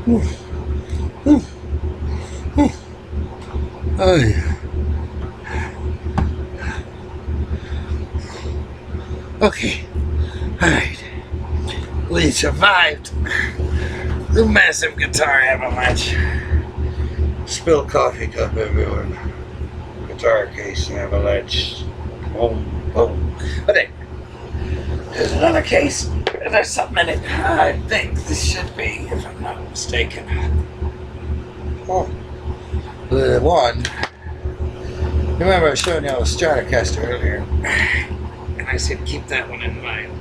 Oh yeah. Okay. Alright. We survived the massive guitar avalanche. Spilled coffee cup everywhere. Guitar case avalanche. Boom, boom. But anyway, there's another case. There's something in it. I think this should be, if I'm not mistaken. Oh. The one. Remember I was showing y'all the Stratocaster earlier. And I said keep that one in mind.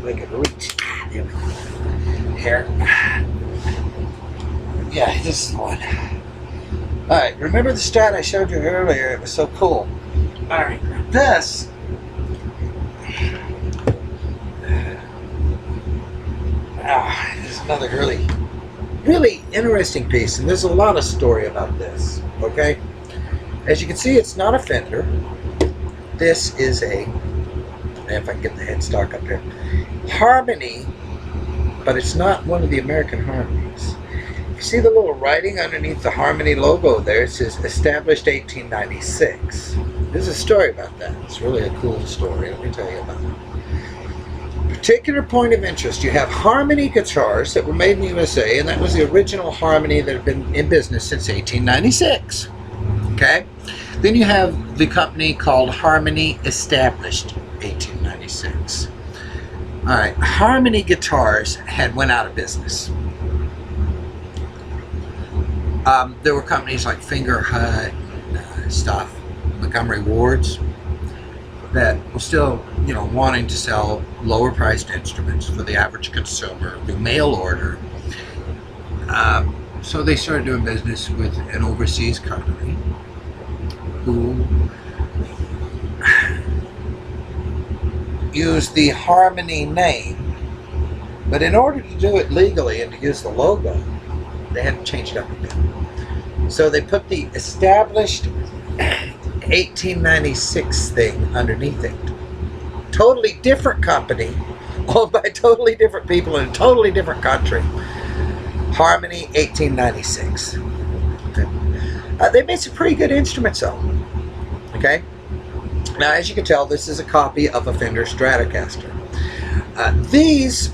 Like it reach. There we go. Here. Yeah, this is the one. Alright, remember the Strat I showed you earlier? It was so cool. Alright, this. This is another really interesting piece, and there's a lot of story about this, okay? As you can see, it's not a Fender. This is a, if I can get the headstock up here, Harmony, but it's not one of the American Harmonies. You see the little writing underneath the Harmony logo there? It says established 1896. There's a story about that. It's really a cool story. Let me tell you about it. Particular point of interest, you have Harmony guitars that were made in the USA, and that was the original Harmony that had been in business since 1896. Okay? Then you have the company called Harmony, established 1896. Alright, Harmony guitars had went out of business. There were companies like Fingerhut and stuff, Montgomery Ward's, that were still, you know, wanting to sell lower priced instruments for the average consumer through mail order. So they started doing business with an overseas company who used the Harmony name, but in order to do it legally and to use the logo, they had to change it up a bit. So they put the established 1896 thing underneath it. Totally different company, owned by totally different people in a totally different country. Harmony 1896. Okay. They made some pretty good instruments though. Okay. Now, as you can tell, this is a copy of a Fender Stratocaster. These,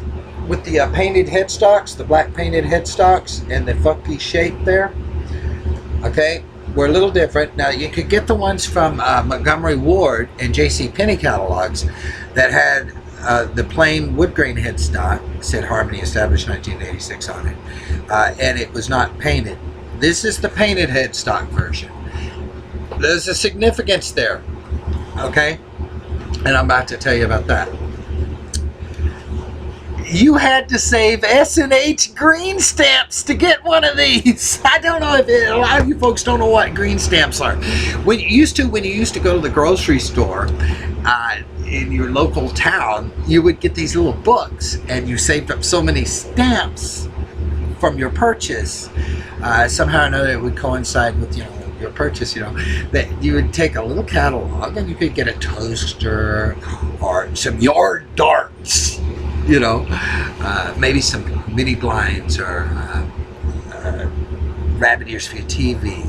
with the painted headstocks, the black painted headstocks, and the funky shape there, okay, were a little different. Now, you could get the ones from Montgomery Ward and J.C. Penney catalogs that had the plain wood grain headstock, said Harmony established 1986 on it, and it was not painted. This is the painted headstock version. There's a significance there, okay? And I'm about to tell you about that. You had to save S&H green stamps to get one of these. I don't know if a lot of you folks don't know what green stamps are. When you used to go to the grocery store in your local town, you would get these little books, and you saved up so many stamps from your purchase. Somehow or another, it would coincide with, you know, your purchase, you know, that you would take a little catalog and you could get a toaster or some yard darts, you know, maybe some mini blinds or rabbit ears for your TV,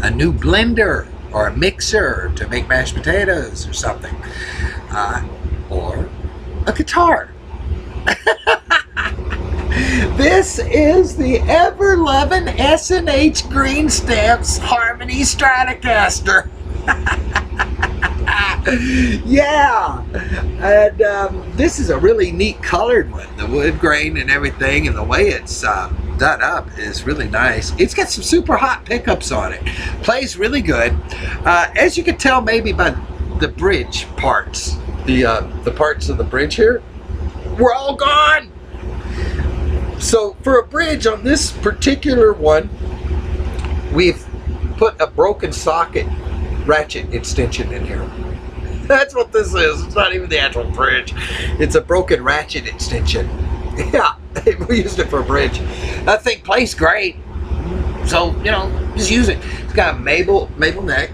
a new blender or a mixer to make mashed potatoes or something, or a guitar. This is the ever-loving S&H Green Stamps Harmony Stratocaster. Yeah, and this is a really neat colored one. The wood grain and everything, and the way it's done up is really nice. It's got some super hot pickups on it. Plays really good. As you can tell, maybe by the bridge parts, the parts of the bridge here were all gone. So for a bridge on this particular one, we've put a broken socket ratchet extension in here. That's what this is. It's not even the actual bridge. It's a broken ratchet extension. Yeah, we used it for a bridge. That thing plays great. So, you know, just use it. It's got a maple neck,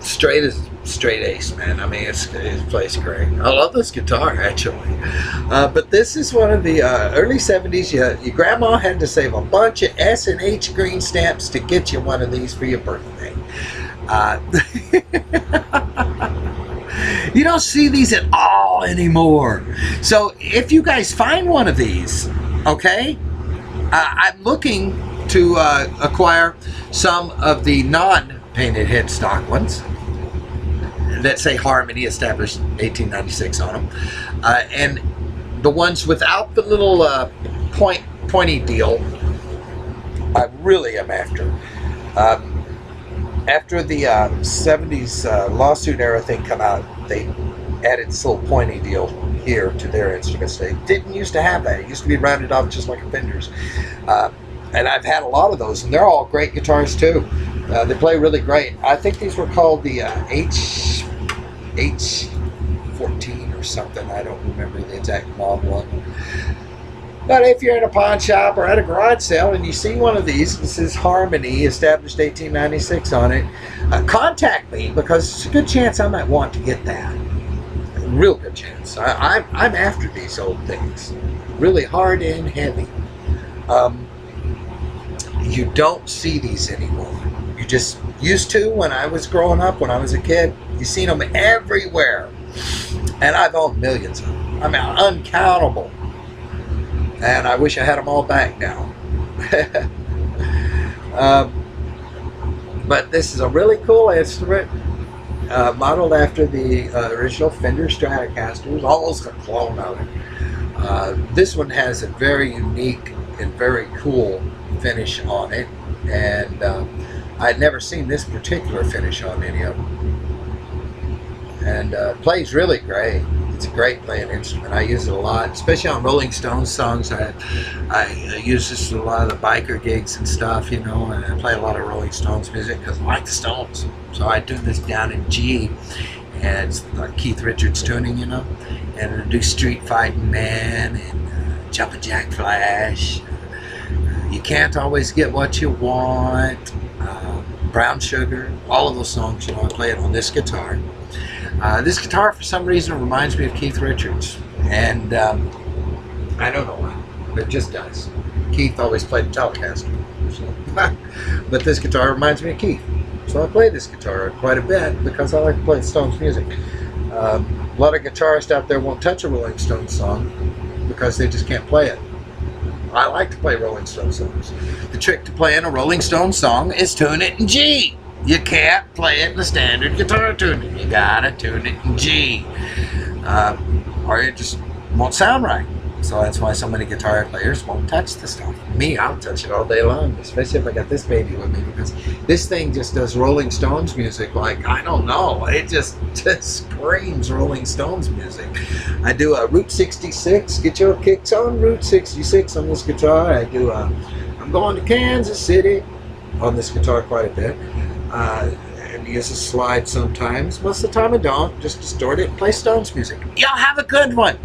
straight as straight ace, man. I mean, it plays great. I love this guitar, actually. But this is one of the early 70s. Your grandma had to save a bunch of S and H green stamps to get you one of these for your birthday. You don't see these at all anymore. So if you guys find one of these, okay, I'm looking to acquire some of the non-painted headstock ones that say Harmony established 1896 on them, and the ones without the little pointy deal I really am after. After the 70s lawsuit era thing come out, they added this little pointy deal here to their instruments. They didn't used to have that. It used to be rounded off just like a Fender's. And I've had a lot of those, and they're all great guitars too. They play really great. I think these were called the H14 or something. I don't remember the exact model of them. But if you're in a pawn shop or at a garage sale and you see one of these, this is Harmony, established 1896 on it, contact me, because it's a good chance I might want to get that. A real good chance. I'm after these old things. Really hard and heavy. You don't see these anymore. You just used to when I was growing up, when I was a kid. You seen them everywhere. And I've owned millions of them. I mean, uncountable. And I wish I had them all back now. But this is a really cool instrument, modeled after the original Fender Stratocaster, almost a clone of it. This one has a very unique and very cool finish on it, and I'd never seen this particular finish on any of them. And plays really great. It's a great playing instrument. I use it a lot, especially on Rolling Stones songs. I use this a lot of the biker gigs and stuff, you know, and I play a lot of Rolling Stones music because I like the Stones. So I do this down in G, and it's like Keith Richards tuning, you know, and I do Street Fighting Man and Jumpin' Jack Flash. You Can't Always Get What You Want, Brown Sugar, all of those songs, you know, I play it on this guitar. This guitar, for some reason, reminds me of Keith Richards, and I don't know why, but it just does. Keith always played the Telecaster, so. But this guitar reminds me of Keith, so I play this guitar quite a bit because I like to play Stones music. A lot of guitarists out there won't touch a Rolling Stones song because they just can't play it. I like to play Rolling Stones songs. The trick to playing a Rolling Stones song is tune it in G. You can't play it in the standard guitar tuning. You gotta tune it in G, or it just won't sound right. So that's why so many guitar players won't touch the stuff. Me, I'll touch it all day long, especially if I got this baby with me, because this thing just does Rolling Stones music like, I don't know, it just screams Rolling Stones music. I do a Route 66, get your kicks on Route 66 on this guitar. I do I'm going to Kansas City on this guitar quite a bit. And use a slide sometimes. Most of the time I don't. Just distort it and play Stones music. Y'all have a good one.